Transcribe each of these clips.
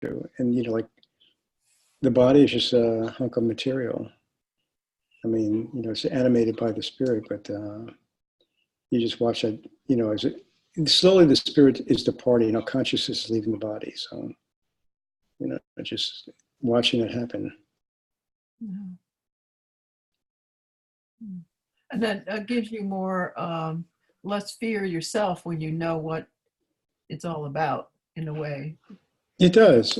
And, like the body is just a hunk of material. I mean, it's animated by the spirit, but you just watch that, as slowly the spirit is departing, consciousness is leaving the body. So, just watching it happen. Yeah. And that gives you less fear yourself when you know what it's all about, in a way. It does.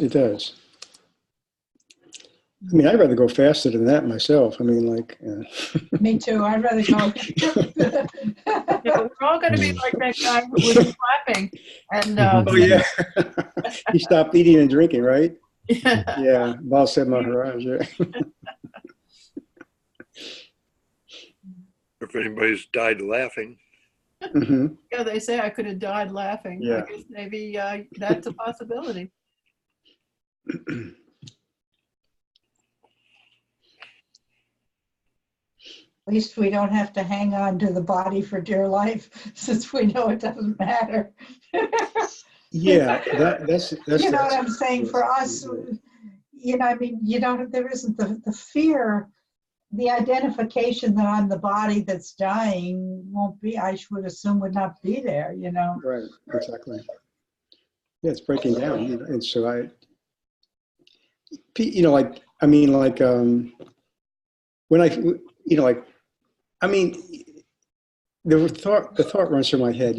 I mean, I'd rather go faster than that myself. I mean, Me too. I'd rather go. We're all going to be like that guy who was clapping. And, oh, yeah. He stopped eating and drinking, right? Yeah. Yeah. Baal Shem Maharaj. Yeah. If anybody's died laughing. Mm-hmm. Yeah, they say I could have died laughing. Yeah. I guess maybe that's a possibility. At least we don't have to hang on to the body for dear life, since we know it doesn't matter. Yeah, that's you know what I'm saying? For us, I mean, there isn't the fear, the identification that I'm the body that's dying won't be, I would assume would not be there, Right, exactly. Yeah, it's breaking down, and so when the thought runs through my head,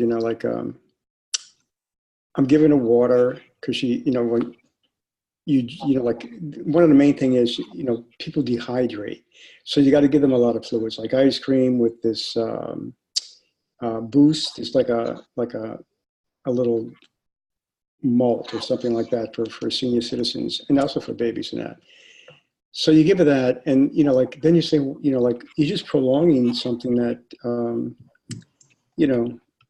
I'm giving her water because when one of the main thing is, people dehydrate. So you got to give them a lot of fluids, like ice cream with this boost. It's like a little malt or something like that for senior citizens, and also for babies and that. So you give her that, and then you say, you're just prolonging something that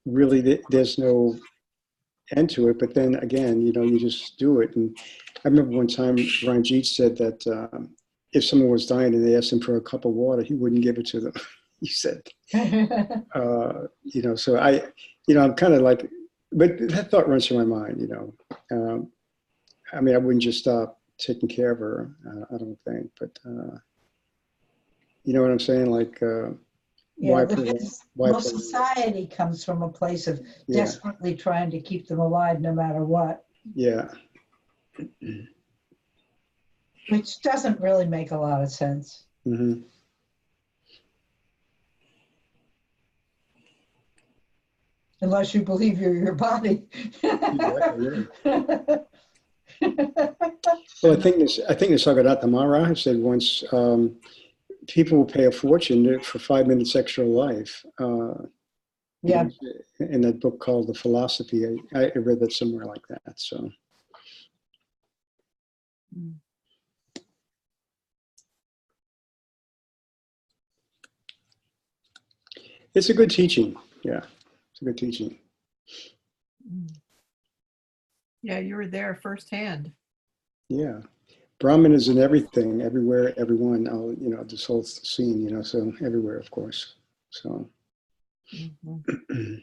really there's no end to it. But then again, you just do it. And I remember one time Ranjit said that if someone was dying and they asked him for a cup of water, he wouldn't give it to them. He said, so I'm kind of like, but that thought runs through my mind, I mean, I wouldn't just stop taking care of her, I don't think, but you know what I'm saying? Well, society comes from a place of desperately trying to keep them alive no matter what. Yeah. Which doesn't really make a lot of sense. Mm-hmm. Unless you believe you're your body. Exactly, yeah. Well, I think the Sagadatta Maharaj said once, people will pay a fortune for 5 minutes extra life. Yeah. In that book called The Philosophy, I read that somewhere like that. So. It's a good teaching. Yeah, it's a good teaching. Yeah, you were there firsthand. Yeah. Brahman is in everything, everywhere, everyone, this whole scene, so everywhere, of course. So. Mm-hmm.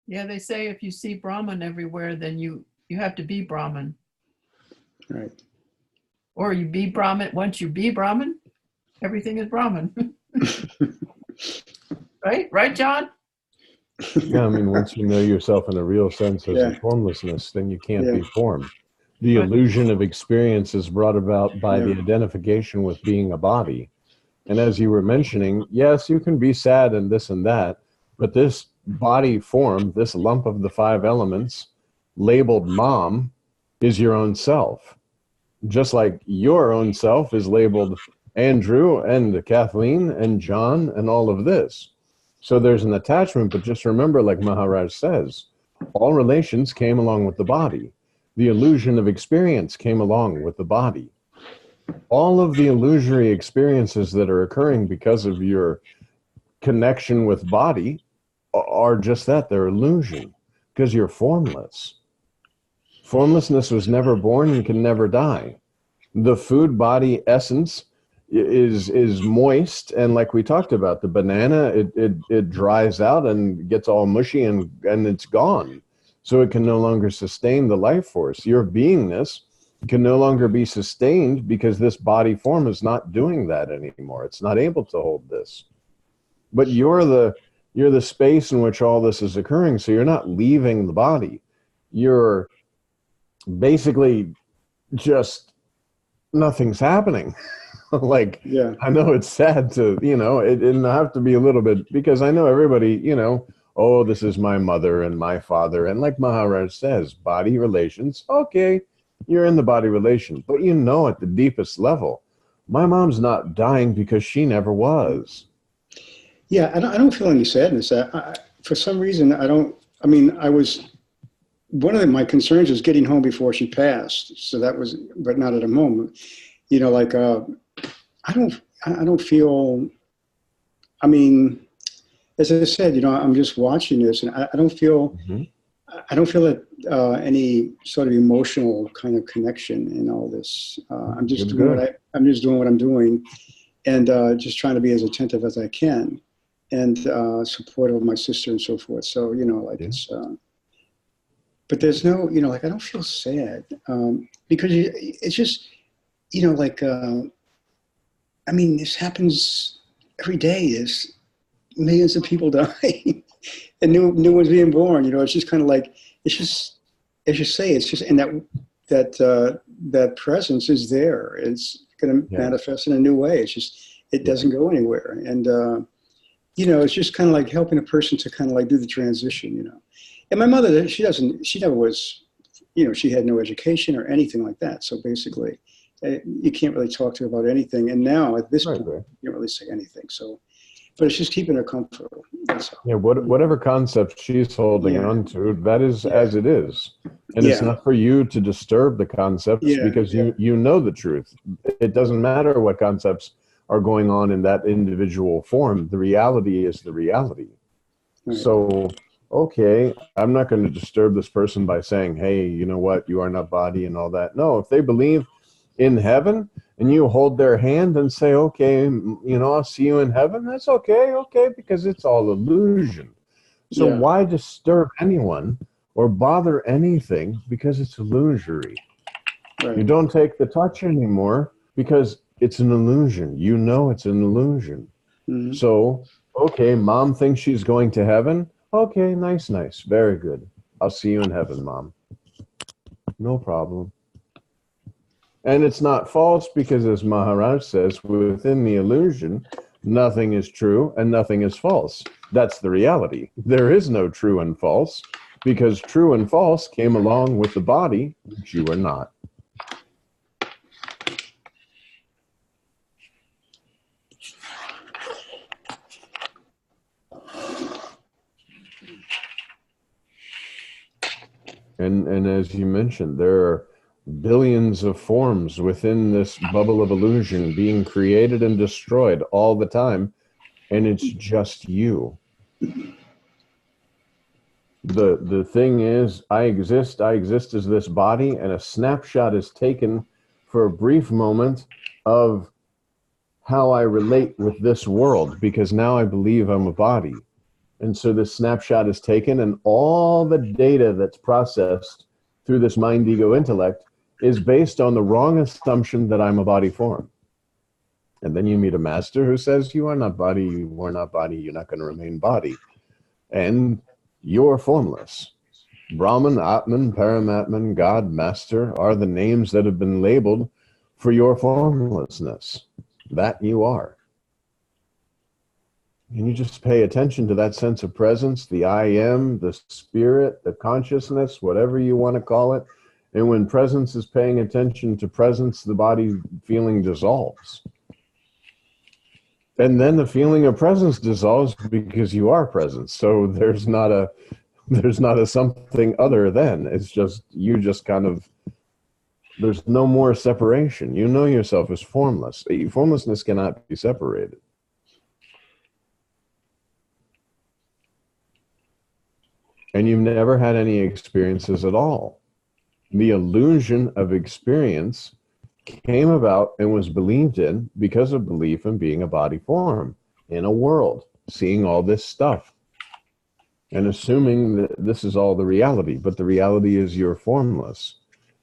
Yeah, they say if you see Brahman everywhere, then you have to be Brahman. Right. Or you be Brahman. Once you be Brahman, everything is Brahman. Right, John? Yeah, I mean, once you know yourself in a real sense as a formlessness, then you can't be formed. The illusion of experience is brought about by the identification with being a body. And as you were mentioning, yes, you can be sad and this and that, but this body form, this lump of the 5 elements, labeled mom, is your own self. Just like your own self is labeled Andrew and Kathleen and John and all of this. So there's an attachment, but just remember, like Maharaj says, all relations came along with the body. The illusion of experience came along with the body. All of the illusory experiences that are occurring because of your connection with body are just that, they're illusion, because you're formless. Formlessness was never born and can never die. The food body essence is moist, and like we talked about, the banana, it dries out and gets all mushy and it's gone. So it can no longer sustain the life force. Your beingness can no longer be sustained because this body form is not doing that anymore. It's not able to hold this. But you're the space in which all this is occurring. So you're not leaving the body. You're basically just nothing's happening. Like, Yeah. I know it's sad to, and I have to be a little bit, because I know everybody, oh, this is my mother and my father. And like Maharaj says, body relations. Okay, you're in the body relation. But at the deepest level, my mom's not dying because she never was. Yeah, I don't feel any sadness. For some reason, one of my concerns was getting home before she passed. So that was, but not at a moment. I don't feel, as I said, I'm just watching this, and I don't feel, any sort of emotional kind of connection in all this. I'm just doing what I'm doing, and just trying to be as attentive as I can, and supportive of my sister and so forth. So it's. But there's no, I don't feel sad because it's just, this happens every day. There's millions of people dying and new ones being born. It's just kind of like, it's just, as you say, it's just, and that presence is there. It's going to manifest in a new way. It's just, it doesn't go anywhere. And, it's just kind of like helping a person to kind of like do the transition, And my mother, she never was, she had no education or anything like that. So basically, you can't really talk to her about anything. And now at this point, you can't really say anything. So, but it's just keeping her comfortable. Yeah, whatever concept she's holding on to, that is as it is. And it's not for you to disturb the concepts because you know the truth. It doesn't matter what concepts are going on in that individual form. The reality is the reality. Right. So, okay, I'm not going to disturb this person by saying, hey, you know what, you are not body and all that. No, if they believe in heaven and you hold their hand and say, okay, I'll see you in heaven, that's okay, because it's all illusion. So why disturb anyone or bother anything because it's illusory? Right. You don't take the touch anymore because it's an illusion. It's an illusion. Mm-hmm. So, okay, mom thinks she's going to heaven. Okay, nice. Very good. I'll see you in heaven, Mom. No problem. And it's not false because, as Maharaj says, within the illusion, nothing is true and nothing is false. That's the reality. There is no true and false because true and false came along with the body, which you are not. And as you mentioned, there are billions of forms within this bubble of illusion being created and destroyed all the time, and it's just you. The thing is, I exist as this body, and a snapshot is taken for a brief moment of how I relate with this world, because now I believe I'm a body. And so this snapshot is taken, and all the data that's processed through this mind, ego, intellect is based on the wrong assumption that I'm a body form. And then you meet a master who says, you are not body, you are not body, you're not going to remain body. And you're formless. Brahman, Atman, Paramatman, God, Master are the names that have been labeled for your formlessness. That you are. And you just pay attention to that sense of presence, the I am, the spirit, the consciousness, whatever you want to call it. And when presence is paying attention to presence, the body feeling dissolves. And then the feeling of presence dissolves because you are presence. So there's not a something other than. It's just, you just kind of, there's no more separation. You know yourself as formless. Formlessness cannot be separated. And you've never had any experiences at all. The illusion of experience came about and was believed in because of belief in being a body form in a world, seeing all this stuff. and assuming that this is all the reality, but the reality is you're formless.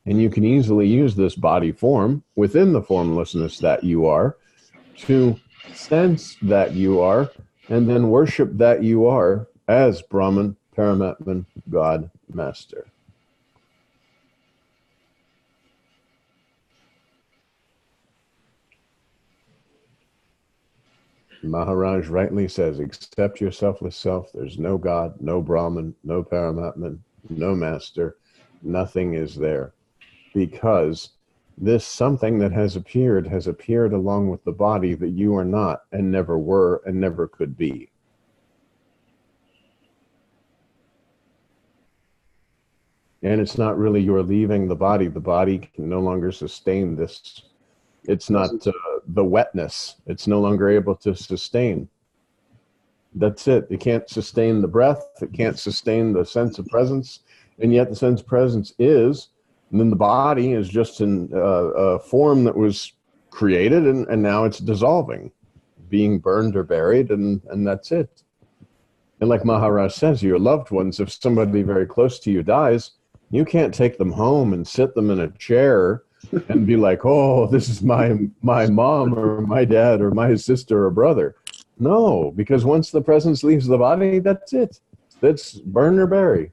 And you can easily use this body form within the formlessness that you are to sense that you are, and then worship that you are as Brahman, Paramatman, God, Master. Maharaj rightly says, accept your selfless self. There's no God, no Brahman, no Paramatman, no Master. Nothing is there. Because this something that has appeared along with the body that you are not and never were and never could be. And it's not really your leaving the body. The body can no longer sustain this. It's not the wetness. It's no longer able to sustain. That's it. It can't sustain the breath. It can't sustain the sense of presence. And yet the sense of presence is, and then the body is just a form that was created and now it's dissolving, being burned or buried, and that's it. And like Maharaj says, your loved ones, if somebody very close to you dies, you can't take them home and sit them in a chair and be like, oh, this is my mom or my dad or my sister or brother. No, because once the presence leaves the body, that's it. That's burn or bury.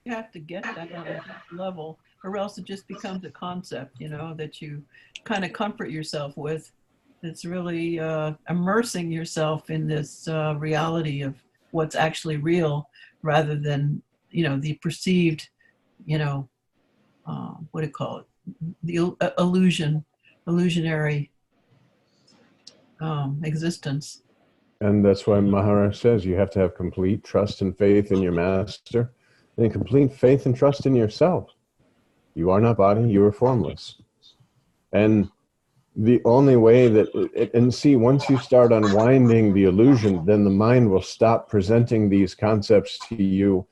You have to get that on a deep level, or else it just becomes a concept, you know, that you kind of comfort yourself with. It's really immersing yourself in this reality of what's actually real, rather than, you know, the perceived, you know, what do you call it? The illusionary existence. And that's why Maharaj says you have to have complete trust and faith in your master, and complete faith and trust in yourself. You are not body, you are formless. And the only way that, and see, once you start unwinding the illusion, then the mind will stop presenting these concepts to you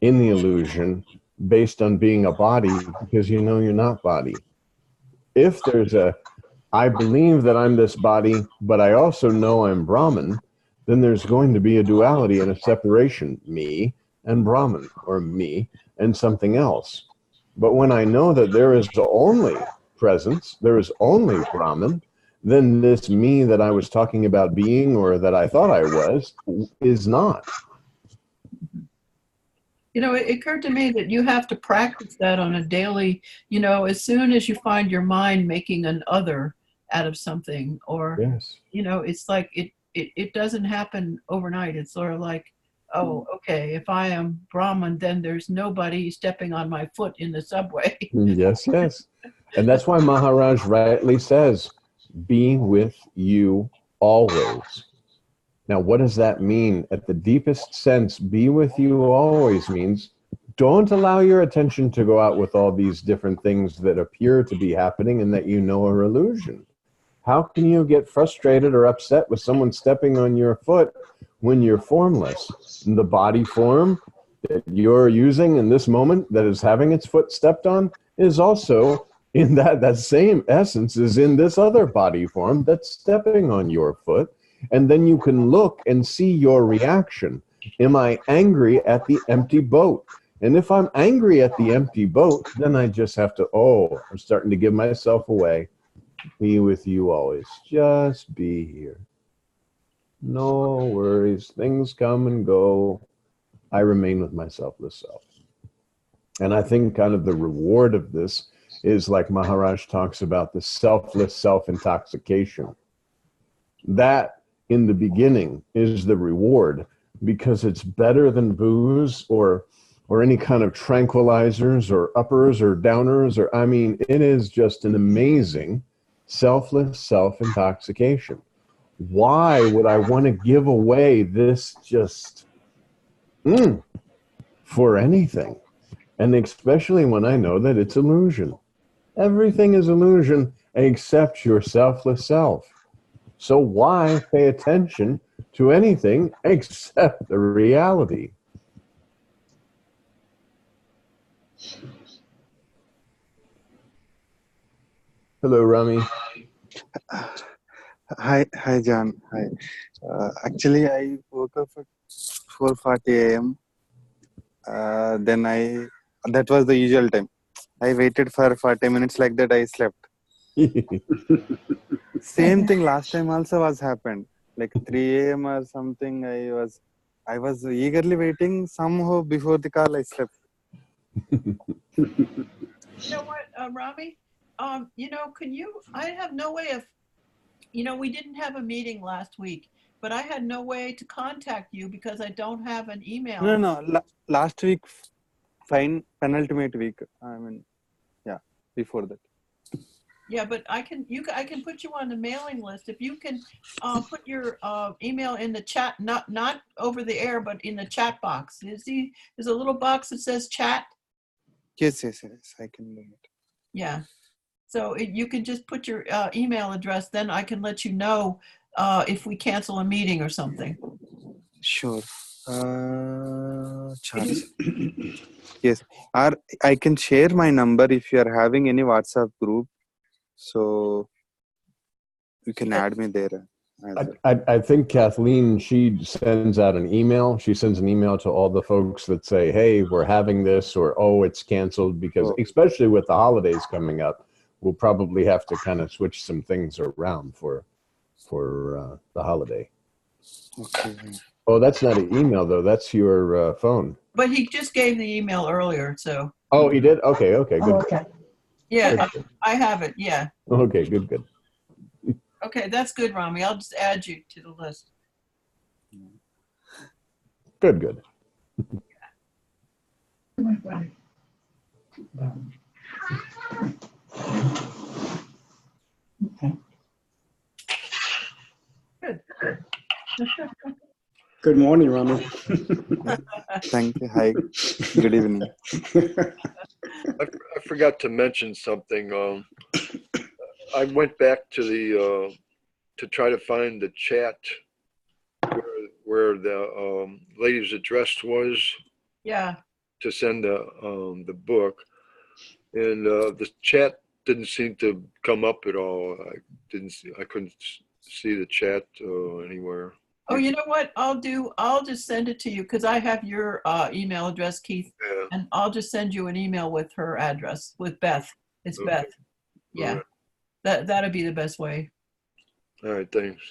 in the illusion based on being a body, because you know you're not body. If there's I believe that I'm this body, but I also know I'm Brahman, then there's going to be a duality and a separation, me and Brahman, or me and something else. But when I know that there is only presence, there is only Brahman, then this me that I was talking about being, or that I thought I was, is not. You know, it occurred to me that you have to practice that on a daily, you know, as soon as you find your mind making an other out of something, or, Yes. you know, it's like it doesn't happen overnight. It's sort of like, oh, okay, if I am Brahman, then there's nobody stepping on my foot in the subway. Yes, yes. And that's why Maharaj rightly says, be with you always. Now, what does that mean? At the deepest sense, be with you always means don't allow your attention to go out with all these different things that appear to be happening and that you know are illusion. How can you get frustrated or upset with someone stepping on your foot when you're formless? And the body form that you're using in this moment that is having its foot stepped on is also in that same essence is in this other body form that's stepping on your foot. And then you can look and see your reaction. Am I angry at the empty boat? And if I'm angry at the empty boat, then I just have to, I'm starting to give myself away. Be with you always. Just be here. No worries. Things come and go. I remain with my selfless self. And I think kind of the reward of this is like Maharaj talks about the selfless self-intoxication. That in the beginning is the reward, because it's better than booze or any kind of tranquilizers or uppers or downers, or I mean, it is just an amazing selfless self-intoxication. Why would I want to give away this just for anything? And especially when I know that it's illusion. Everything is illusion except your selfless self. So why pay attention to anything except the reality? Hello, Rami. Hi, John. Hi. Actually, I woke up at 4:40 a.m. That was the usual time. I waited for 40 minutes like that. I slept. Same thing last time also was happened. Like 3 a.m. or something. I was eagerly waiting. Somehow before the call, I slept. You know what, Rami? I have no way of, we didn't have a meeting last week, but I had no way to contact you because I don't have an email. No. Last week, fine, penultimate week. Before that. Yeah, but I can put you on the mailing list if you can put your email in the chat, not over the air, but in the chat box. There's a little box that says chat. Yes. I can do it. Yeah. So you can just put your email address, then I can let you know if we cancel a meeting or something. Sure. Charles. Yes. Or I can share my number if you are having any WhatsApp group. So you can add me there. I think Kathleen, she sends out an email. She sends an email to all the folks that say, hey, we're having this, or, oh, it's canceled, because especially with the holidays coming up, we'll probably have to kind of switch some things around for the holiday. Okay. Oh, that's not an email, though. That's your phone. But he just gave the email earlier, so. Oh, he did? Okay, good. Oh, okay. Yeah, Good. I have it, yeah. Okay, good. Okay, that's good, Rami. I'll just add you to the list. Good. Good. Good morning, Rami. Thank you. Hi. Good evening. I forgot to mention something. I went back to to try to find the chat where the lady's address was. Yeah. To send the book, and the chat didn't seem to come up at all. I couldn't see the chat anywhere. Oh, you know what I'll just send it to you because I have your email address, Keith, Yeah. and I'll just send you an email with her address, with Beth. It's Okay. Beth. Yeah. Right. That'd be the best way. All right, thanks.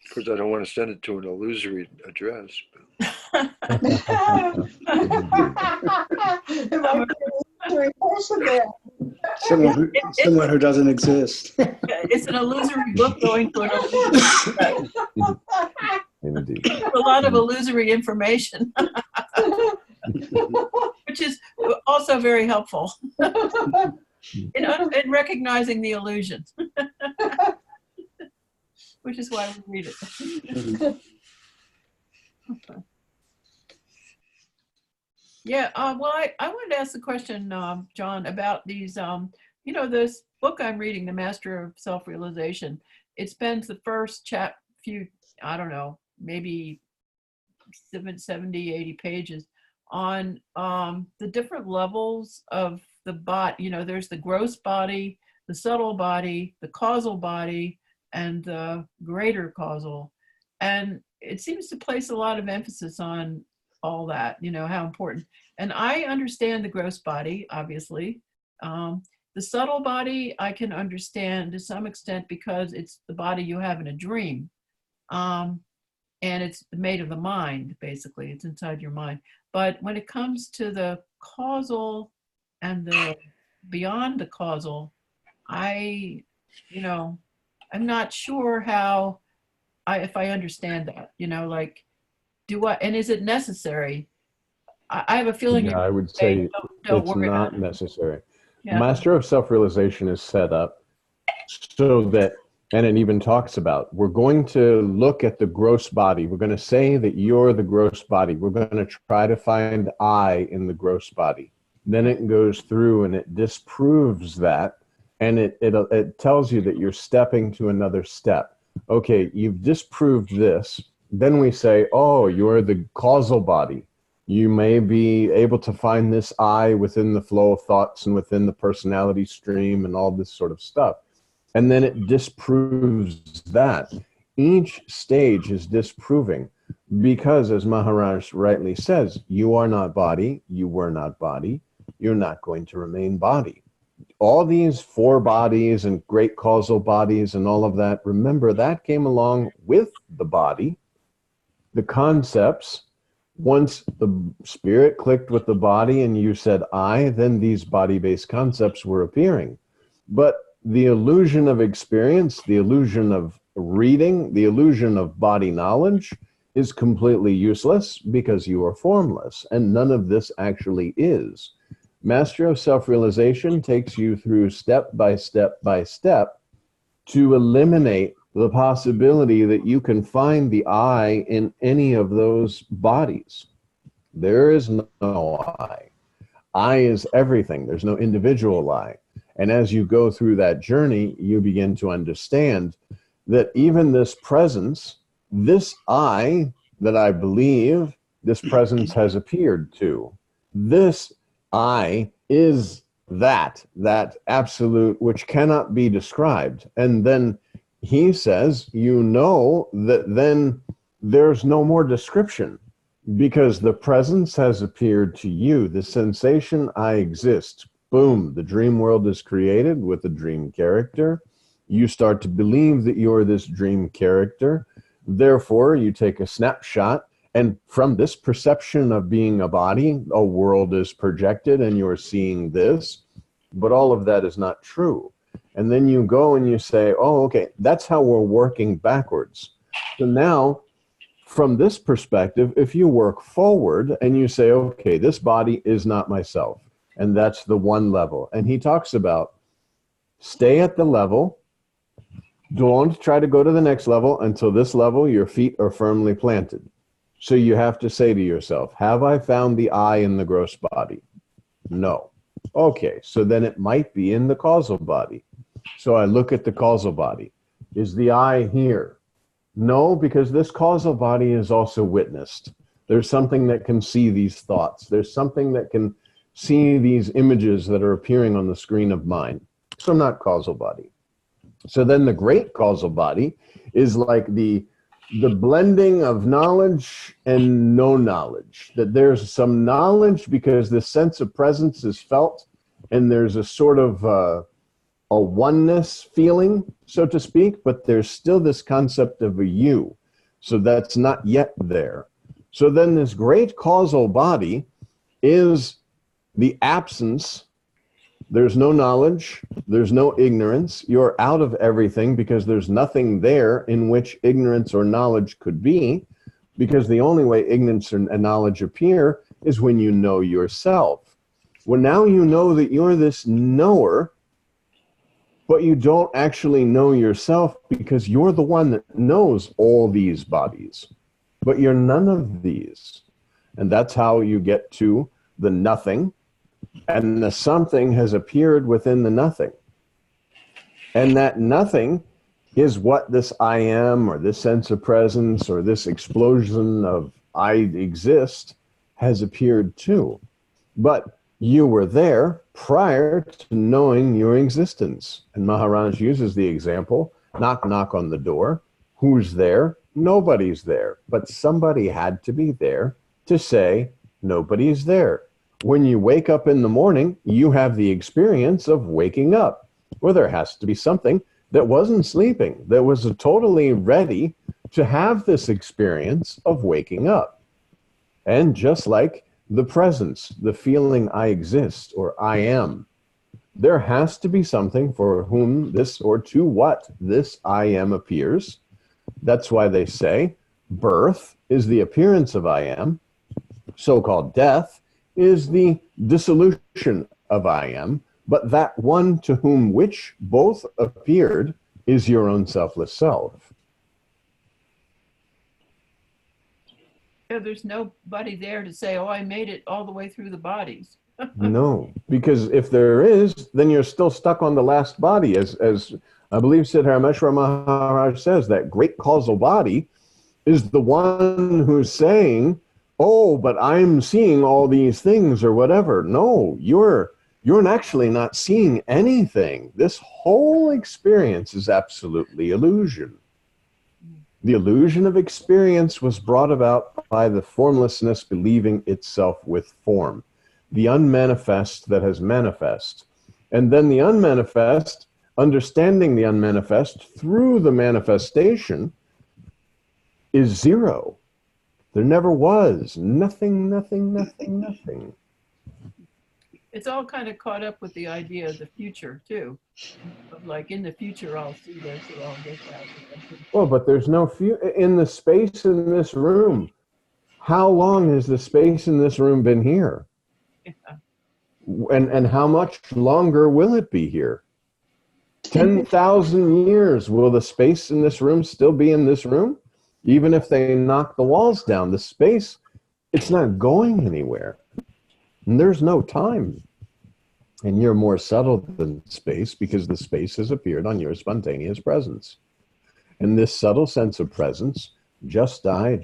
Of course, I don't want to send it to an illusory address. Someone who doesn't exist. It's an illusory book going to an illusory Indeed. a lot of illusory information, which is also very helpful in recognizing the illusion, which is why we read it. Yeah, well, I wanted to ask the question, John, about these, this book I'm reading, The Master of Self-Realization. It spends the first few, I don't know, maybe 70, 80 pages on the different levels of the body. There's the gross body, the subtle body, the causal body, and the greater causal. And it seems to place a lot of emphasis on all that, how important. And I understand the gross body, obviously. The subtle body, I can understand to some extent because it's the body you have in a dream. And it's made of the mind, basically. It's inside your mind. But when it comes to the causal and the beyond the causal, I'm not sure how, if I understand that, and is it necessary? I have a feeling. Yeah, I would say don't it's worry not about it. necessary. Yeah. Master of Self-Realization is set up So that, and it even talks about, we're going to look at the gross body. We're going to say that you're the gross body. We're going to try to find I in the gross body. Then it goes through and it disproves that. And it tells you that you're stepping to another step. Okay, you've disproved this. Then we say, oh, you're the causal body. You may be able to find this I within the flow of thoughts and within the personality stream and all this sort of stuff. And then it disproves that. Each stage is disproving because, as Maharaj rightly says, you are not body, you were not body, you're not going to remain body. All these four bodies and great causal bodies and all of that, remember that came along with the body, the concepts. Once the spirit clicked with the body and you said I, then these body-based concepts were appearing. But the illusion of experience, the illusion of reading, the illusion of body knowledge is completely useless because you are formless, and none of this actually is. Mastery of self-realization takes you through step by step by step to eliminate the possibility that you can find the I in any of those bodies. There is no I. I is everything. There's no individual I. And as you go through that journey, you begin to understand that even this presence, this I that I believe, this presence has appeared to. This I is that absolute which cannot be described. And then he says, you know that then there's no more description because the presence has appeared to you. The sensation I exist. Boom, the dream world is created with a dream character. You start to believe that you're this dream character. Therefore, you take a snapshot, and from this perception of being a body, a world is projected and you're seeing this, but all of that is not true. And then you go and you say, oh, okay, that's how we're working backwards. So now, from this perspective, if you work forward and you say, okay, this body is not myself, and that's the one level. And he talks about stay at the level. Don't try to go to the next level until this level, your feet are firmly planted. So you have to say to yourself, have I found the I in the gross body? No. Okay, so then it might be in the causal body. So I look at the causal body. Is the I here? No, because this causal body is also witnessed. There's something that can see these thoughts. There's something that can see these images that are appearing on the screen of mind. So not causal body. So then the great causal body is like the blending of knowledge and no knowledge. That there's some knowledge because this sense of presence is felt, and there's a sort of a oneness feeling, so to speak, but there's still this concept of a you. So that's not yet there. So then this great causal body is the absence. There's no knowledge, there's no ignorance. You're out of everything because there's nothing there in which ignorance or knowledge could be, because the only way ignorance and knowledge appear is when you know yourself. Well, now you know that you're this knower, but you don't actually know yourself because you're the one that knows all these bodies, but you're none of these. And that's how you get to the nothing. And the something has appeared within the nothing. And that nothing is what this I am, or this sense of presence, or this explosion of I exist has appeared to. But you were there prior to knowing your existence. And Maharaj uses the example, knock, knock on the door. Who's there? Nobody's there. But somebody had to be there to say, nobody's there. When you wake up in the morning, you have the experience of waking up. Well, there has to be something that wasn't sleeping, that was totally ready to have this experience of waking up. And just like the presence, the feeling I exist or I am, there has to be something for whom this, or to what this I am appears. That's why they say birth is the appearance of I am, so-called death is the dissolution of I am, but that one to whom which both appeared is your own selfless self. Yeah, there's nobody there to say, oh, I made it all the way through the bodies. No, because if there is, then you're still stuck on the last body. As I believe Siddharameshwara Maharaj says, that great causal body is the one who's saying, oh, but I'm seeing all these things or whatever. No, you're actually not seeing anything. This whole experience is absolutely illusion. The illusion of experience was brought about by the formlessness believing itself with form, the unmanifest that has manifest. And then the unmanifest, understanding the unmanifest through the manifestation, is zero. There never was. Nothing, nothing, nothing, nothing. It's all kind of caught up with the idea of the future, too. Like, in the future, I'll see this or I'll get that. Well, but there's no in the space in this room. How long has the space in this room been here? Yeah. And how much longer will it be here? 10,000 years. Will the space in this room still be in this room? Even if they knock the walls down, the space, it's not going anywhere. And there's no time. And you're more subtle than space because the space has appeared on your spontaneous presence. And this subtle sense of presence, just I,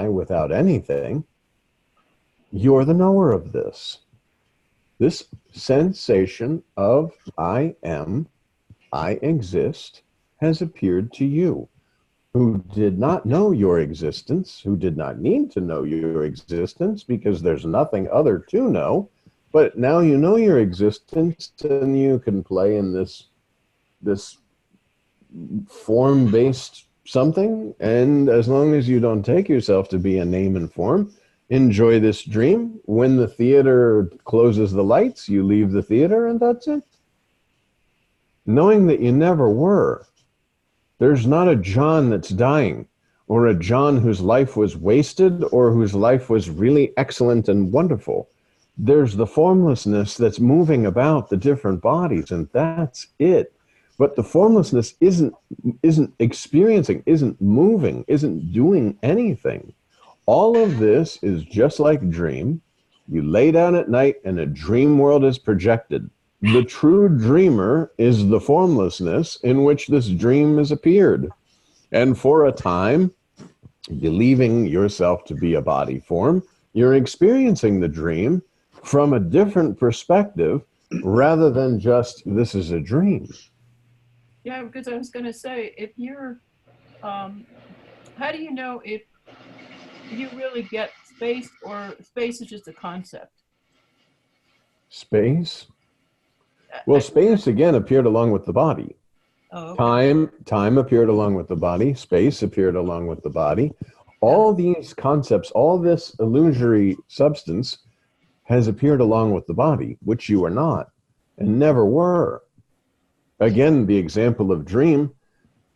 without anything, you're the knower of this. This sensation of I am, I exist, has appeared to you, who did not know your existence, who did not need to know your existence because there's nothing other to know. But now you know your existence and you can play in this form-based something. And as long as you don't take yourself to be a name and form, enjoy this dream. When the theater closes the lights, you leave the theater and that's it. Knowing that you never were. There's not a John that's dying, or a John whose life was wasted, or whose life was really excellent and wonderful. There's the formlessness that's moving about the different bodies, and that's it. But the formlessness isn't experiencing, isn't moving, isn't doing anything. All of this is just like a dream. You lay down at night and a dream world is projected. The true dreamer is the formlessness in which this dream has appeared. And for a time, believing yourself to be a body form, you're experiencing the dream from a different perspective rather than just, this is a dream. Yeah, because I was going to say, if you're, how do you know if you really get space or space is just a concept? Space? Well, space, again, appeared along with the body. Oh, okay. Time appeared along with the body. Space appeared along with the body. All these concepts, all this illusory substance has appeared along with the body, which you are not and never were. Again, the example of dream,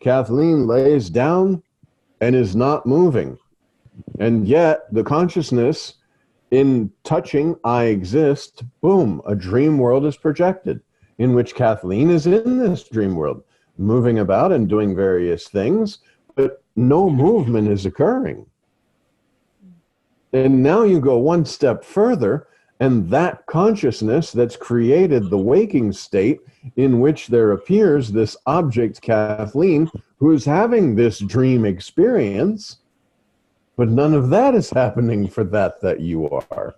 Kathleen lays down and is not moving. And yet the consciousness in touching I exist, boom, a dream world is projected in which Kathleen is in this dream world, moving about and doing various things, but no movement is occurring. And now you go one step further, and that consciousness that's created the waking state in which there appears this object, Kathleen, who's having this dream experience, but none of that is happening for that you are.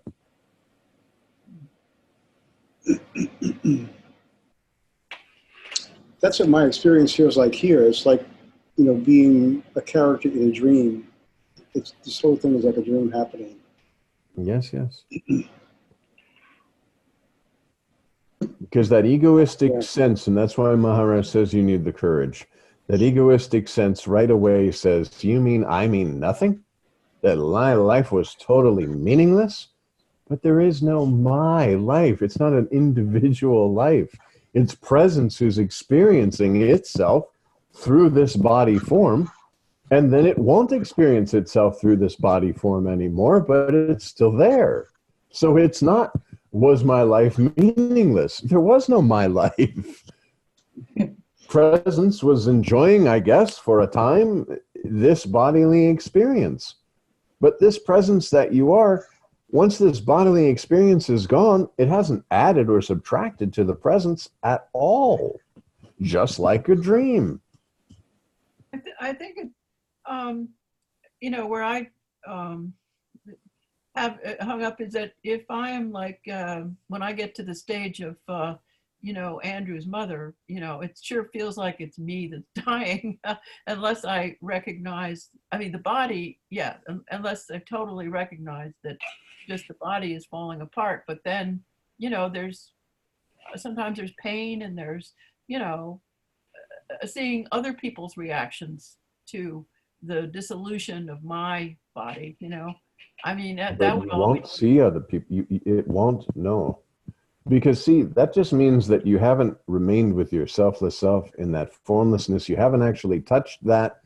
That's what my experience feels like here. It's like, you know, being a character in a dream. It's, this whole thing is like a dream happening. Yes, yes. Because that egoistic sense, and that's why Maharaj says you need the courage, that egoistic sense right away says, you mean I mean nothing? That my life was totally meaningless? But there is no my life. It's not an individual life. It's presence who's experiencing itself through this body form, and then it won't experience itself through this body form anymore, but it's still there. So it's not was my life meaningless? There was no my life. Presence was enjoying, I guess, for a time, this bodily experience. But this presence that you are, once this bodily experience is gone, it hasn't added or subtracted to the presence at all, just like a dream. I think it, where I have hung up is that if I am like, when I get to the stage of, Andrew's mother, it sure feels like it's me that's dying, unless I recognize, the body, yeah, unless I totally recognize that just the body is falling apart. But then, sometimes there's pain and there's, seeing other people's reactions to the dissolution of my body, that would you always won't see other people. It won't, no. Because see, that just means that you haven't remained with your selfless self in that formlessness. You haven't actually touched that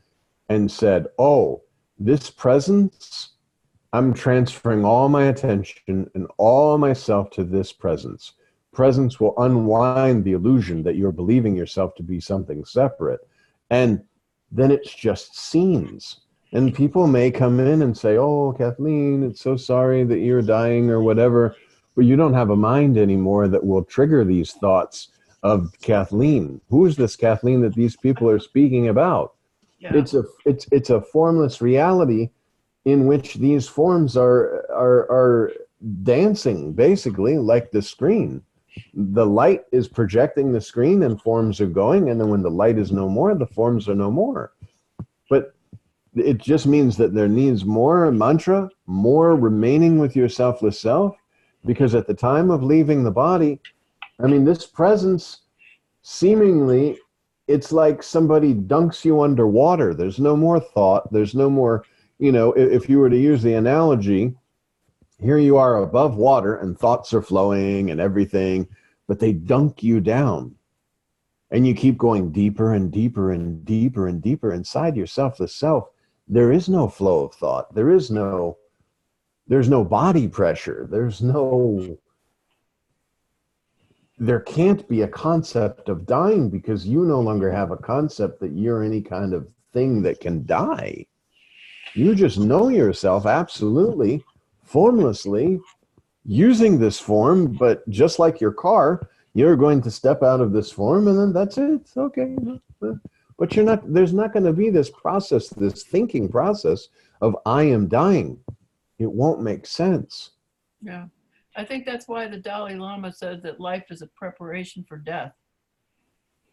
and said, oh, this presence, I'm transferring all my attention and all myself to this presence. Presence will unwind the illusion that you're believing yourself to be something separate. And then it's just scenes. And people may come in and say, oh, Kathleen, it's so sorry that you're dying or whatever. But you don't have a mind anymore that will trigger these thoughts of Kathleen. Who is this Kathleen that these people are speaking about? Yeah. It's a formless reality in which these forms are dancing, basically, like the screen. The light is projecting the screen and forms are going, and then when the light is no more, the forms are no more. But it just means that there needs more mantra, more remaining with your selfless self, because at the time of leaving the body, this presence, seemingly, it's like somebody dunks you underwater. There's no more thought. There's no more, if you were to use the analogy, here you are above water and thoughts are flowing and everything, but they dunk you down. And you keep going deeper and deeper and deeper and deeper inside your selfless self. There is no flow of thought. There's no body pressure. There can't be a concept of dying because you no longer have a concept that you're any kind of thing that can die. You just know yourself absolutely, formlessly, using this form, but just like your car, you're going to step out of this form and then that's it. It's okay. But there's not going to be this process, this thinking process of I am dying. It won't make sense. Yeah. I think that's why the Dalai Lama said that life is a preparation for death.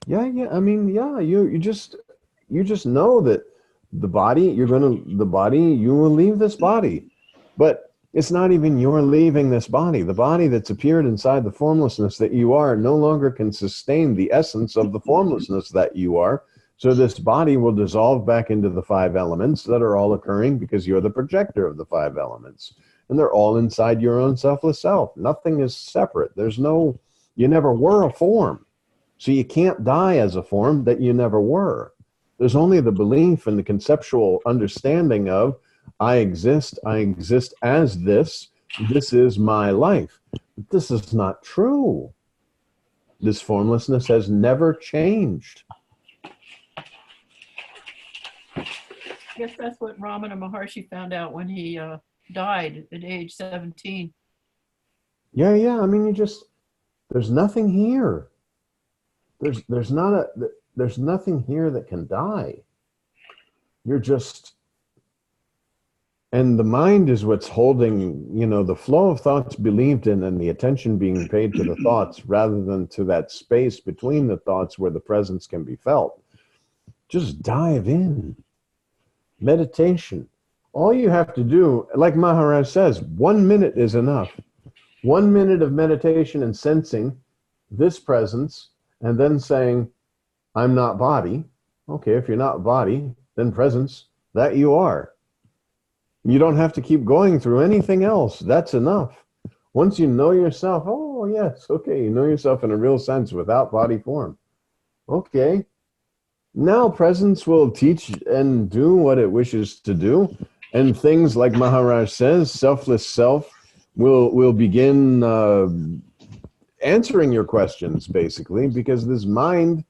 Yeah. You just know that the body, you will leave this body. But it's not even you're leaving this body. The body that's appeared inside the formlessness that you are no longer can sustain the essence of the formlessness that you are. So this body will dissolve back into the 5 elements that are all occurring because you're the projector of the 5 elements. And they're all inside your own selfless self. Nothing is separate. You never were a form. So you can't die as a form that you never were. There's only the belief and the conceptual understanding of, I exist as this is my life. But this is not true. This formlessness has never changed. I guess that's what Ramana Maharshi found out when he died at age 17. Yeah. There's nothing here. There's nothing here that can die. You're just, and the mind is what's holding, the flow of thoughts believed in and the attention being paid to the thoughts rather than to that space between the thoughts where the presence can be felt. Just dive in. Meditation. All you have to do, like Maharaj says, 1 minute is enough. 1 minute of meditation and sensing this presence and then saying, I'm not body. Okay, if you're not body, then presence, that you are. You don't have to keep going through anything else. That's enough. Once you know yourself, oh yes, okay, you know yourself in a real sense without body form. Okay. Now presence will teach and do what it wishes to do. And things like Maharaj says, selfless self we'll begin answering your questions, basically, because this mind,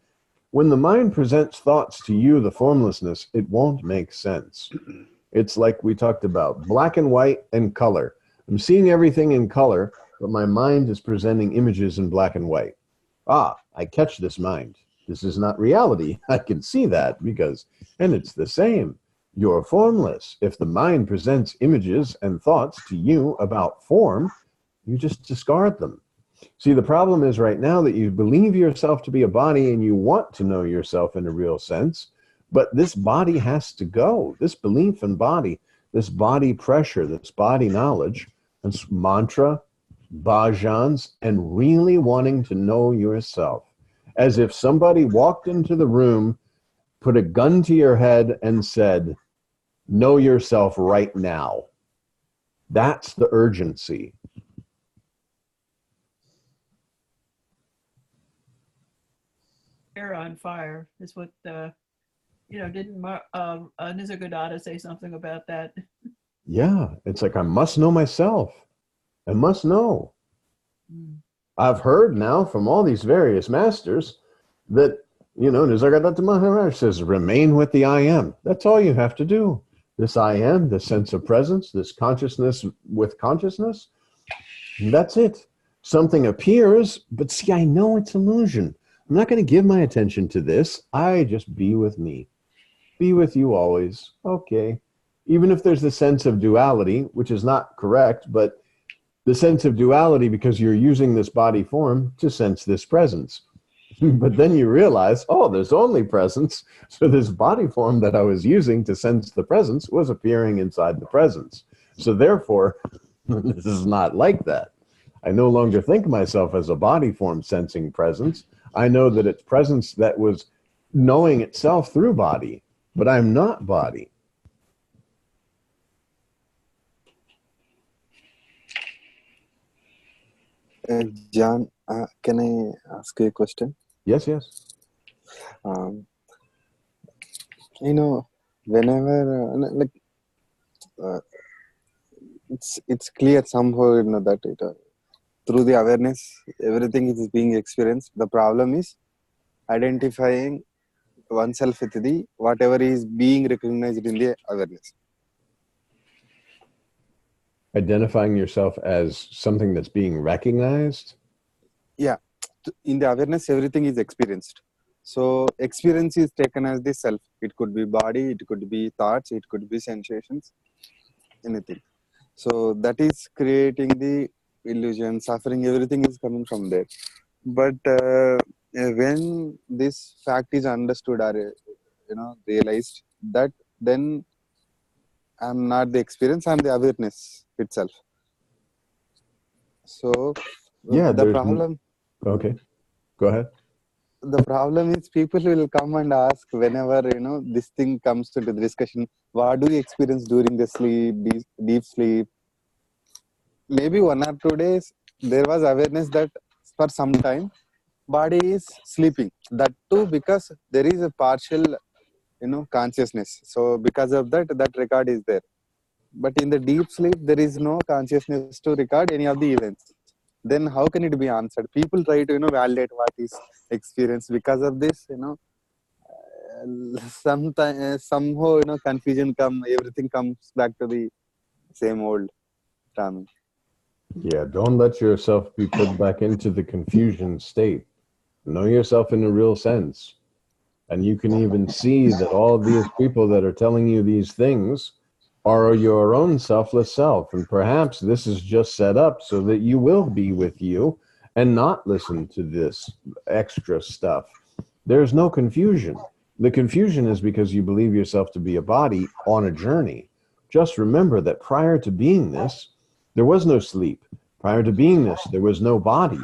when the mind presents thoughts to you, the formlessness, it won't make sense. It's like we talked about, black and white and color. I'm seeing everything in color, but my mind is presenting images in black and white. Ah, I catch this mind. This is not reality. I can see that because, and it's the same. You're formless. If the mind presents images and thoughts to you about form, you just discard them. See, the problem is right now that you believe yourself to be a body and you want to know yourself in a real sense, but this body has to go. This belief in body, this body pressure, this body knowledge, this mantra, bhajans, and really wanting to know yourself. As if somebody walked into the room, put a gun to your head and said, know yourself right now. That's the urgency. Hair on fire is what didn't Nisargadatta say something about that? Yeah, it's like I must know myself. I must know. I've heard now from all these various masters that, Nisargadatta Maharaj says, remain with the I am. That's all you have to do. This I am, this sense of presence, this consciousness with consciousness, that's it. Something appears, but see, I know it's illusion. I'm not going to give my attention to this. I just be with me. Be with you always. Okay. Even if there's the sense of duality, which is not correct, but the sense of duality because you're using this body form to sense this presence. But then you realize, oh, there's only presence. So this body form that I was using to sense the presence was appearing inside the presence. So therefore, this is not like that. I no longer think of myself as a body form sensing presence. I know that it's presence that was knowing itself through body, but I'm not body. John, can I ask you a question? Yes, yes. Whenever it's clear somehow that through the awareness everything is being experienced. The problem is identifying oneself with the whatever is being recognized in the awareness. Identifying yourself as something that's being recognized? Yeah, in the awareness everything is experienced. So experience is taken as the self. It could be body, it could be thoughts, it could be sensations, anything. So that is creating the illusion, suffering, everything is coming from there. But when this fact is understood or realized, that then I'm not the experience, I'm the awareness itself. So yeah, the problem. Okay, go ahead. The problem is people will come and ask whenever this thing comes to the discussion, what do you experience during the sleep, deep sleep? Maybe 1 or 2 days there was awareness that for some time body is sleeping. That too because there is a partial consciousness. So because of that record is there. But in the deep sleep there is no consciousness to record any of the events. Then how can it be answered? People try to validate what is experience. Because of this sometimes somehow confusion everything comes back to the same old timing. Yeah, don't let yourself be put back into the confusion state. Know yourself in a real sense. And you can even see that all of these people that are telling you these things are your own selfless self. And perhaps this is just set up so that you will be with you and not listen to this extra stuff. There's no confusion. The confusion is because you believe yourself to be a body on a journey. Just remember that prior to being this, there was no sleep. Prior to being this, there was no body.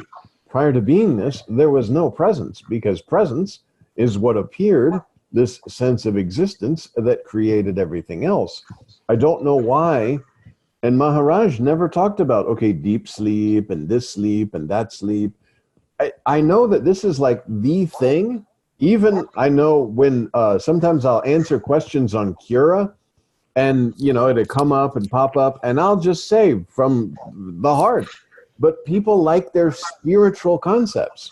Prior to being this, there was no presence, because presence is what appeared, this sense of existence that created everything else. I don't know why. And Maharaj never talked about, okay, deep sleep and this sleep and that sleep. I know that this is like the thing. Even I know when sometimes I'll answer questions on Cura, And, you know, it'd come up and pop up. And I'll just say from the heart, but people like their spiritual concepts.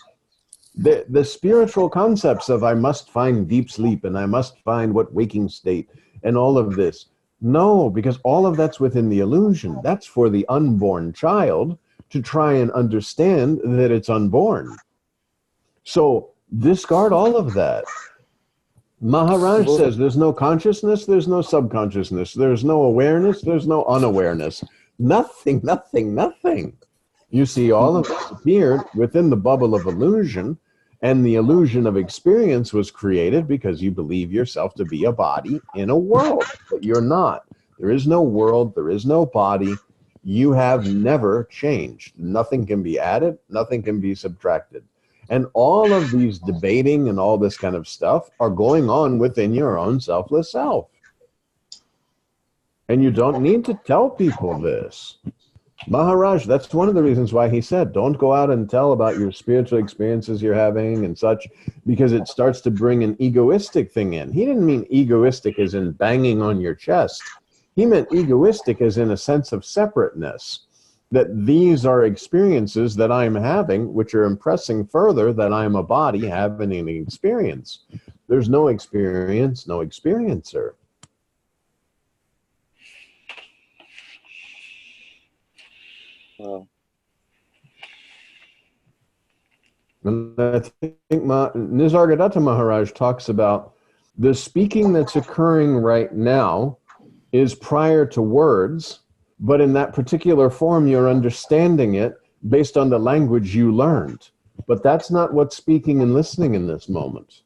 The spiritual concepts of I must find deep sleep and I must find what waking state and all of this. No, because all of that's within the illusion. That's for the unborn child to try and understand that it's unborn. So discard all of that. Maharaj says there's no consciousness, there's no subconsciousness, there's no awareness, there's no unawareness. Nothing, nothing, nothing. You see, all of this appeared within the bubble of illusion, and the illusion of experience was created because you believe yourself to be a body in a world, but you're not. There is no world, there is no body. You have never changed. Nothing can be added, nothing can be subtracted. And all of these debating and all this kind of stuff are going on within your own selfless self. And you don't need to tell people this. Maharaj, that's one of the reasons why he said, don't go out and tell about your spiritual experiences you're having and such, because it starts to bring an egoistic thing in. He didn't mean egoistic as in banging on your chest. He meant egoistic as in a sense of separateness. That these are experiences that I'm having, which are impressing further that I'm a body having an experience. There's no experience, no experiencer. Wow. And I think Nisargadatta Maharaj talks about the speaking that's occurring right now is prior to words, but in that particular form, you're understanding it based on the language you learned. But that's not what's speaking and listening in this moment.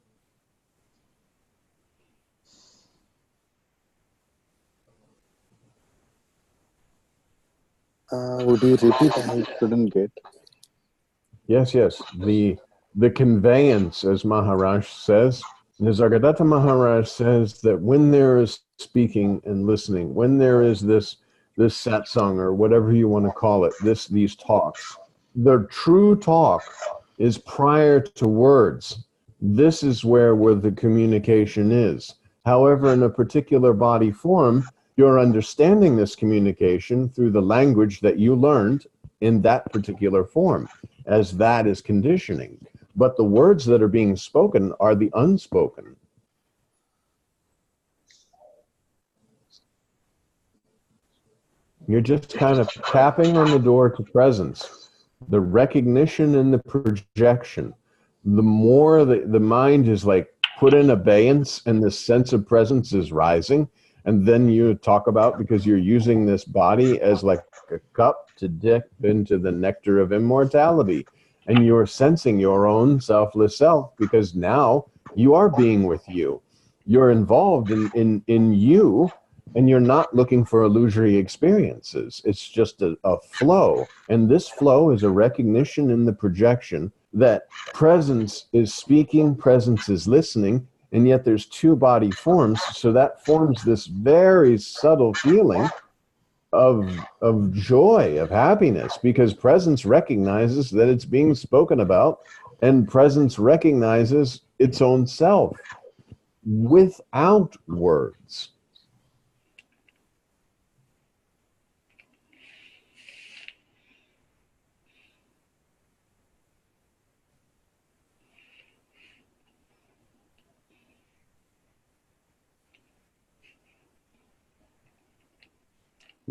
Would you repeat? I couldn't get. Yes, yes. The conveyance, as Maharaj says, Nisargadatta Maharaj says that when there is speaking and listening, when there is this satsang or whatever you want to call it, these talks, the true talk is prior to words. This is where the communication is. However, in a particular body form, you're understanding this communication through the language that you learned in that particular form, as that is conditioning. But the words that are being spoken are the unspoken. You're just kind of tapping on the door to presence, the recognition and the projection. The more the mind is like put in abeyance and the sense of presence is rising, and then you talk about, because you're using this body as like a cup to dip into the nectar of immortality, and you're sensing your own selfless self, because now you are being with you. You're involved in you, and you're not looking for illusory experiences. It's just a flow. And this flow is a recognition in the projection that presence is speaking, presence is listening, and yet there's two body forms. So that forms this very subtle feeling of joy, of happiness, because presence recognizes that it's being spoken about, and presence recognizes its own self without words.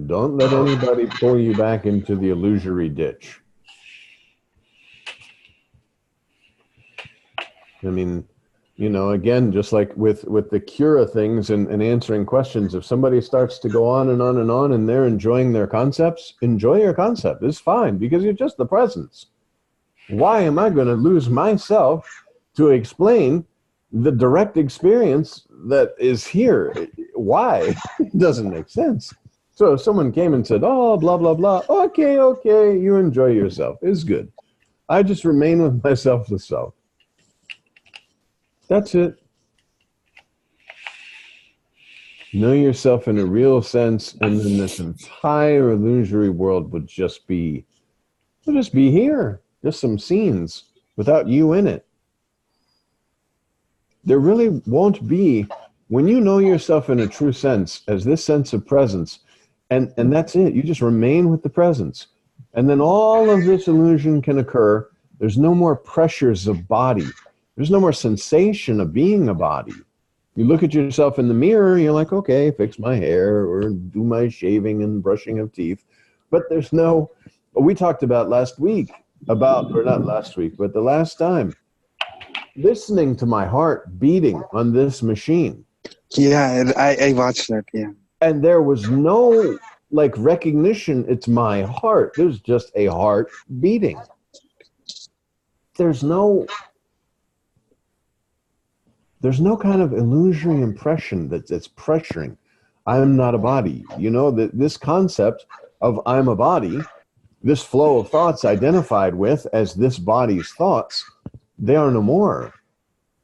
Don't let anybody pull you back into the illusory ditch. I mean, you know, again, just like with the cure of things and answering questions, if somebody starts to go on and on and on and they're enjoying their concepts, enjoy your concept. It's fine, because you're just the presence. Why am I going to lose myself to explain the direct experience that is here? Why? It doesn't make sense. So if someone came and said, oh, blah, blah, blah, okay, you enjoy yourself. It's good. I just remain with my selfless self. That's it. Know yourself in a real sense, and then this entire illusory world would just be here. Just some scenes without you in it. There really won't be When you know yourself in a true sense, as this sense of presence, and that's it, you just remain with the presence. And then all of this illusion can occur. There's no more pressures of body. There's no more sensation of being a body. You look at yourself in the mirror, you're like, okay, fix my hair or do my shaving and brushing of teeth. But there's no, we talked about last week about, or not last week, but the last time, listening to my heart beating on this machine. Yeah, I watched that, yeah. And there was no like recognition, it's my heart. There's just a heart beating. There's no kind of illusory impression that's pressuring. I'm not a body. You know, that this concept of I'm a body, this flow of thoughts identified with as this body's thoughts, they are no more.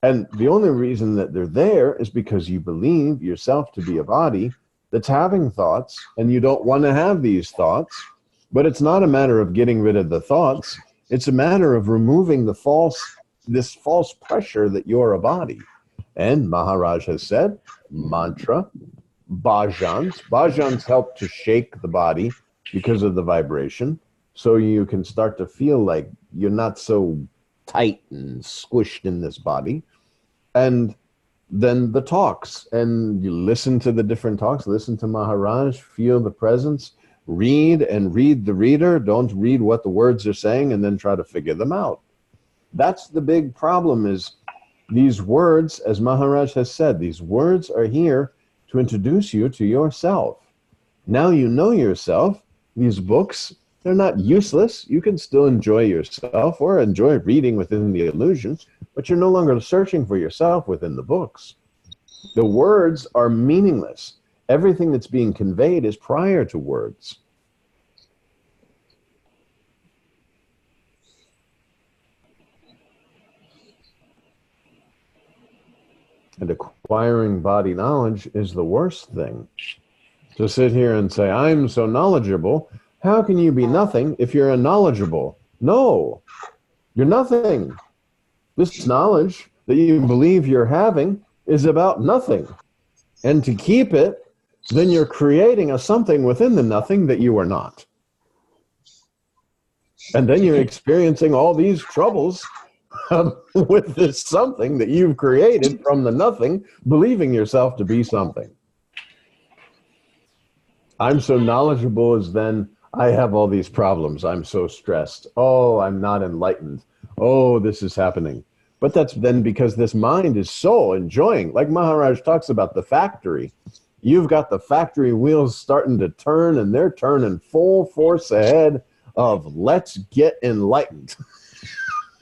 And the only reason that they're there is because you believe yourself to be a body that's having thoughts, and you don't want to have these thoughts. But it's not a matter of getting rid of the thoughts. It's a matter of removing this false pressure that you're a body. And Maharaj has said, mantra, bhajans. Bhajans help to shake the body because of the vibration. So you can start to feel like you're not so tight and squished in this body. And then the talks, and you listen to the different talks, listen to Maharaj, feel the presence, read and read the reader. Don't read what the words are saying and then try to figure them out. That's the big problem, is these words, as Maharaj has said, these words are here to introduce you to yourself. Now you know yourself. These books, they're not useless. You can still enjoy yourself or enjoy reading within the illusion, but you're no longer searching for yourself within the books. The words are meaningless. Everything that's being conveyed is prior to words. And acquiring body knowledge is the worst thing. To sit here and say, I'm so knowledgeable. How can you be nothing if you're unknowledgeable? No, you're nothing. This knowledge that you believe you're having is about nothing. And to keep it, then you're creating a something within the nothing that you are not. And then you're experiencing all these troubles with this something that you've created from the nothing, believing yourself to be something. I'm so knowledgeable as then I have all these problems. I'm so stressed. Oh, I'm not enlightened. Oh, this is happening. But that's then because this mind is so enjoying. Like Maharaj talks about the factory. You've got the factory wheels starting to turn, and they're turning full force ahead of let's get enlightened.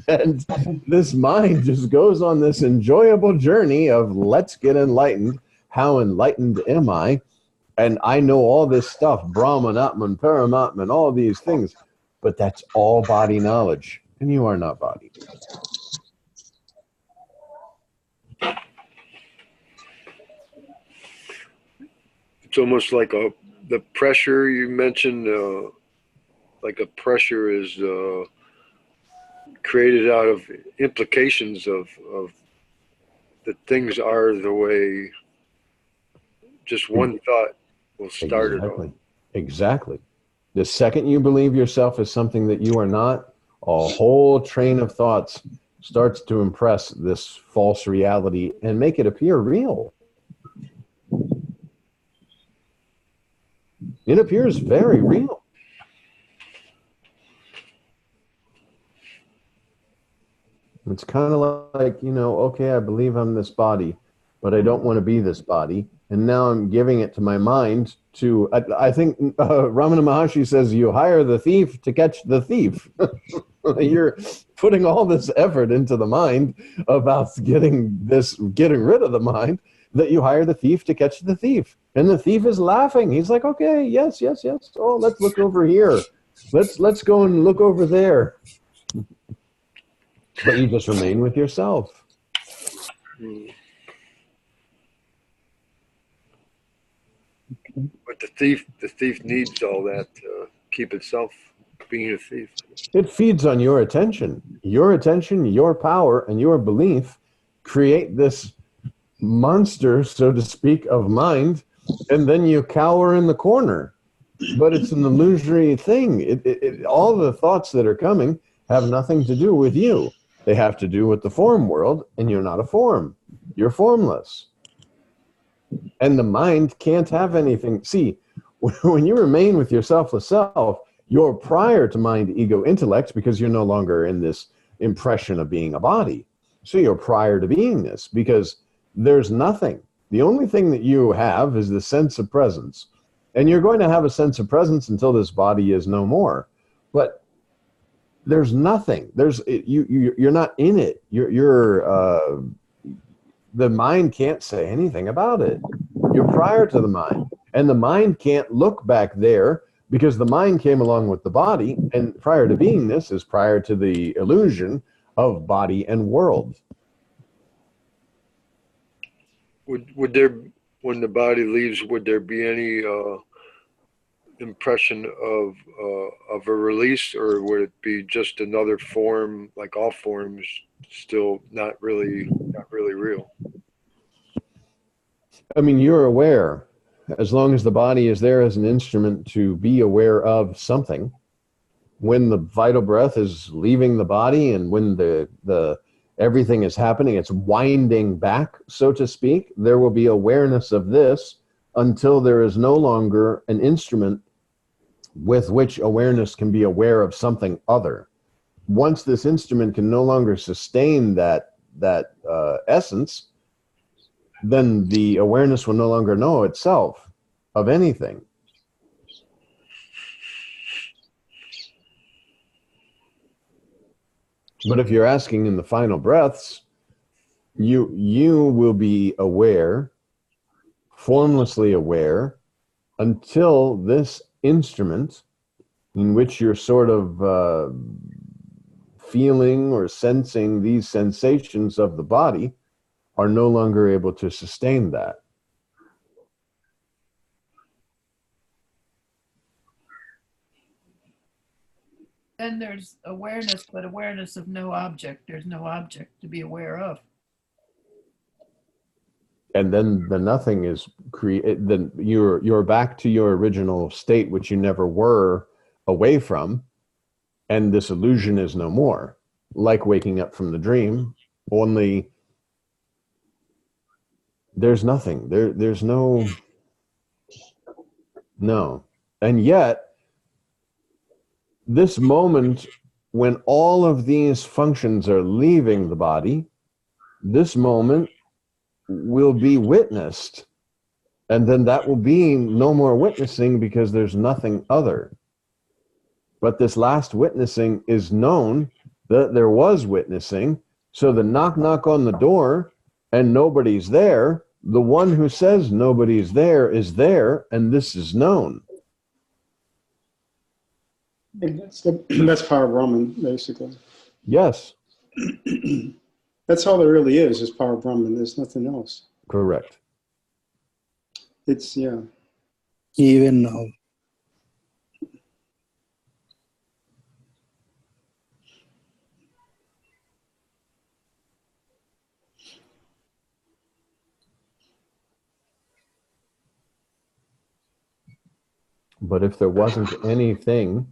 And this mind just goes on this enjoyable journey of let's get enlightened. How enlightened am I? And I know all this stuff, Brahman, Atman, Paramatman, all these things. But that's all body knowledge. And you are not body. It's almost like the pressure you mentioned, like a pressure is created out of implications of that things are the way just one thought will start it all. Exactly. The second you believe yourself as something that you are not, a whole train of thoughts starts to impress this false reality and make it appear real. It appears very real. It's kind of like, you know, okay, I believe I'm this body, but I don't want to be this body. And now I'm giving it to my mind to, I think Ramana Maharshi says, you hire the thief to catch the thief. You're putting all this effort into the mind about getting rid of the mind, that you hire the thief to catch the thief. And the thief is laughing. He's like, okay, yes. Oh, let's look over here. Let's go and look over there. But you just remain with yourself. But the thief needs all that to keep itself being a thief. It feeds on your attention. Your attention, your power, and your belief create this monster, so to speak, of mind, and then you cower in the corner. But it's an illusory thing. All the thoughts that are coming have nothing to do with you. They have to do with the form world, and you're not a form. You're formless. And the mind can't have anything. See, when you remain with your selfless self, you're prior to mind, ego, intellect, because you're no longer in this impression of being a body. So you're prior to being this, because there's nothing. The only thing that you have is the sense of presence. And you're going to have a sense of presence until this body is no more. But there's nothing. You're not in it. The mind can't say anything about it. You're prior to the mind. And the mind can't look back there because the mind came along with the body, and prior to being this is prior to the illusion of body and world. Would there, when the body leaves, would there be any impression of a release, or would it be just another form, like all forms, still not really real? I mean, you're aware, as long as the body is there as an instrument to be aware of something. When the vital breath is leaving the body, and when the everything is happening, it's winding back, so to speak, there will be awareness of this until there is no longer an instrument with which awareness can be aware of something other. Once this instrument can no longer sustain that essence, then the awareness will no longer know itself of anything. But if you're asking in the final breaths, you will be aware, formlessly aware, until this instrument in which you're sort of feeling or sensing these sensations of the body are no longer able to sustain that. Then there's awareness, but awareness of no object. There's no object to be aware of. And then the nothing is created. Then you're back to your original state, which you never were away from, and this illusion is no more. Like waking up from the dream, only there's nothing. There's no. And yet, this moment when all of these functions are leaving the body, this moment will be witnessed. And then that will be no more witnessing because there's nothing other. But this last witnessing is known that there was witnessing. So the knock on the door and nobody's there, the one who says nobody's there is there, and this is known. That's Power Brahman, basically. Yes. That's all there really is Power Brahman. There's nothing else. Correct. It's, yeah. Even now. But if there wasn't anything,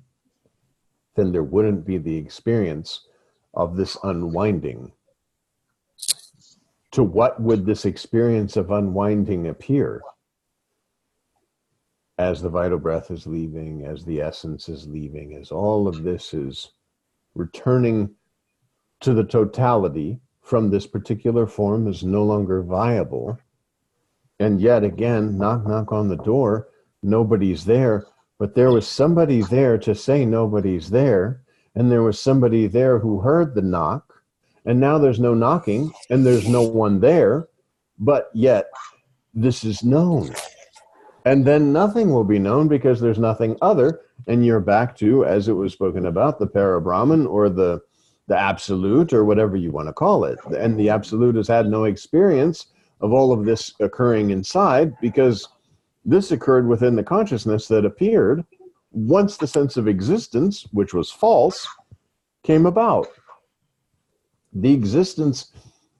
then there wouldn't be the experience of this unwinding. To what would this experience of unwinding appear? As the vital breath is leaving, as the essence is leaving, as all of this is returning to the totality from this particular form is no longer viable. And yet again, knock on the door, nobody's there, but there was somebody there to say nobody's there, and there was somebody there who heard the knock, and now there's no knocking, and there's no one there, but yet this is known. And then nothing will be known because there's nothing other, and you're back to, as it was spoken about, the para-Brahman or the absolute or whatever you want to call it. And the absolute has had no experience of all of this occurring inside because this occurred within the consciousness that appeared once the sense of existence, which was false, came about. The existence,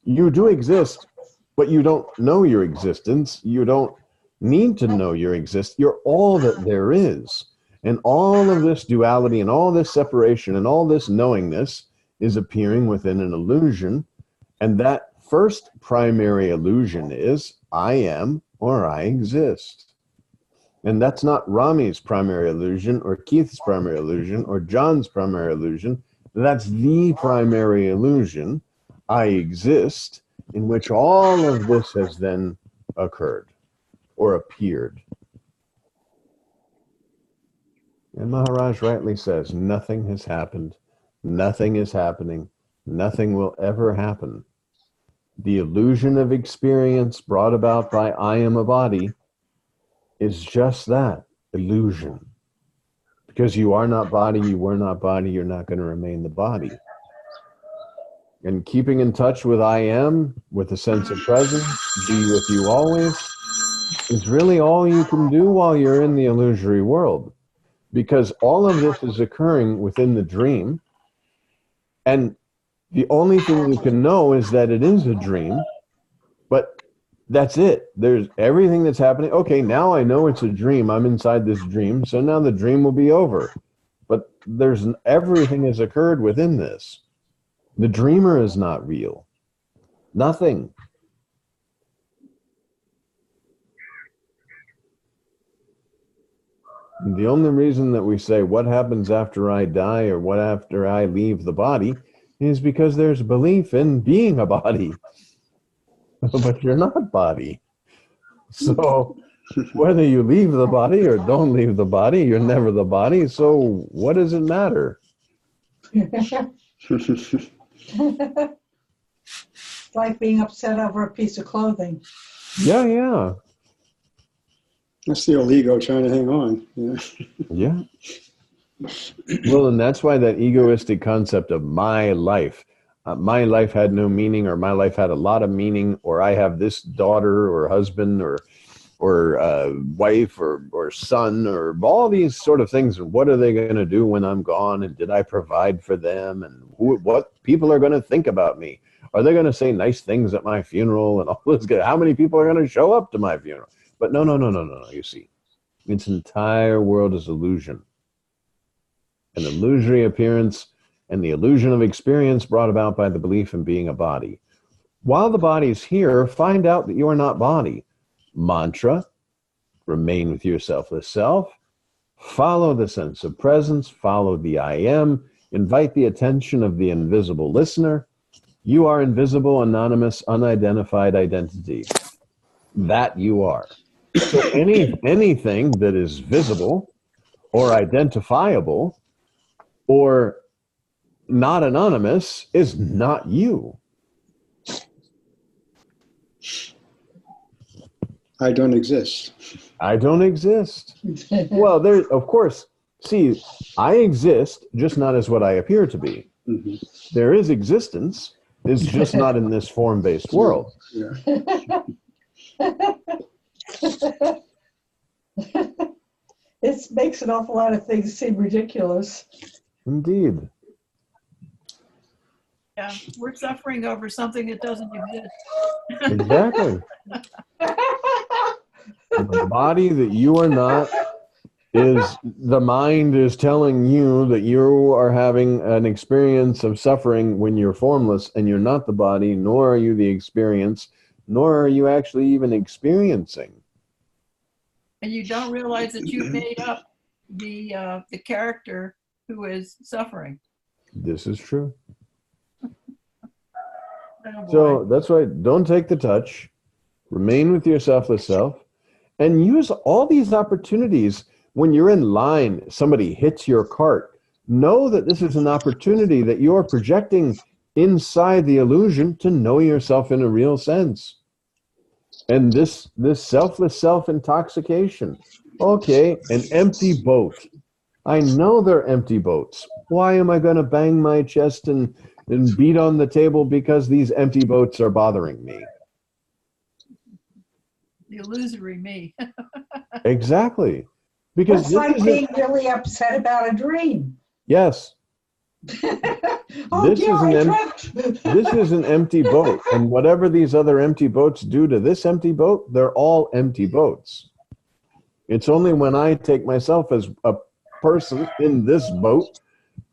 you do exist but you don't know your existence. You don't need to know your existence. You're all that there is. And all of this duality and all this separation and all this knowingness is appearing within an illusion. And that first primary illusion is I am or I exist. And that's not Rami's primary illusion or Keith's primary illusion or John's primary illusion. That's the primary illusion, I exist, in which all of this has then occurred or appeared. And Maharaj rightly says, nothing has happened, nothing is happening, nothing will ever happen. The illusion of experience brought about by I am a body is just that, illusion. Because you are not body, you were not body, you're not going to remain the body. And keeping in touch with I am, with a sense of presence, be with you always, is really all you can do while you're in the illusory world. Because all of this is occurring within the dream. And the only thing you can know is that it is a dream. But that's it. There's everything that's happening. Okay, now I know it's a dream. I'm inside this dream. So now the dream will be over. But everything has occurred within this. The dreamer is not real. Nothing. And the only reason that we say what happens after I die or what after I leave the body is because there's belief in being a body. But you're not body. So whether you leave the body or don't leave the body, you're never the body. So what does it matter? It's like being upset over a piece of clothing. Yeah. That's the old ego trying to hang on. Yeah. Well, and that's why that egoistic concept of my life had no meaning, or my life had a lot of meaning, or I have this daughter or husband or wife or son, or all these sort of things. And what are they going to do when I'm gone? And did I provide for them? And what people are going to think about me? Are they going to say nice things at my funeral and all this? How many people are going to show up to my funeral? But no. You see, its entire world is illusion. An illusory appearance and the illusion of experience brought about by the belief in being a body. While the body's here, find out that you are not body. Mantra, remain with your selfless self. Follow the sense of presence. Follow the I am. Invite the attention of the invisible listener. You are invisible, anonymous, unidentified identity. That you are. So anything that is visible or identifiable or not anonymous is not you. I don't exist. I don't exist. Well, there, of course, see, I exist, just not as what I appear to be. Mm-hmm. There is existence, it's just not in this form-based world. Yeah. It makes an awful lot of things seem ridiculous. Indeed. Yeah, we're suffering over something that doesn't exist. Exactly. The body that you are not is, the mind is telling you that you are having an experience of suffering when you're formless, and you're not the body, nor are you the experience, nor are you actually even experiencing. And you don't realize that you made up the character who is suffering. This is true. Oh, So boy. that's why, don't take the touch, remain with your selfless self, and use all these opportunities. When you're in line, somebody hits your cart, know that this is an opportunity that you're projecting inside the illusion to know yourself in a real sense. And this selfless self-intoxication. Okay, an empty boat. I know they're empty boats. Why am I going to bang my chest and beat on the table because these empty boats are bothering me? The illusory me. Exactly. Because It's like being really upset about a dream. yes. Oh This dear, is I an tripped. This is an empty boat, and whatever these other empty boats do to this empty boat, they're all empty boats. It's only when I take myself as a person in this boat,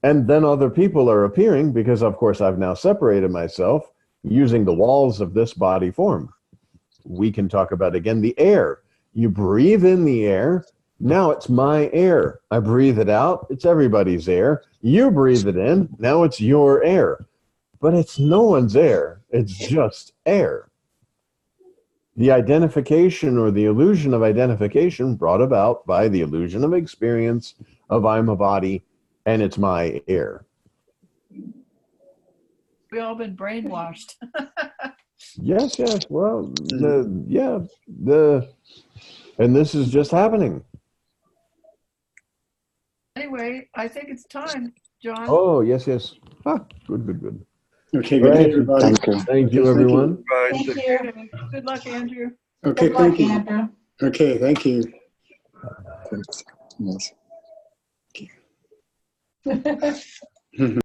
and then other people are appearing, because of course I've now separated myself using the walls of this body form. We can talk about, again, the air. You breathe in the air. Now it's my air. I breathe it out. It's everybody's air. You breathe it in. Now it's your air. But it's no one's air. It's just air. The identification, or the illusion of identification, brought about by the illusion of experience of I'm a body and it's my air. We all been brainwashed. Yes, yes. Well, and this is just happening. Anyway, I think it's time, John. Oh, yes, yes. Ah, good, good, good. Okay, good night, everybody. Thank you. Thank Okay, you, thank you. everyone. Bye. Thank you. Good luck, Andrew. Okay, Good luck, thank you. Andrew. Okay, thank you. Yes.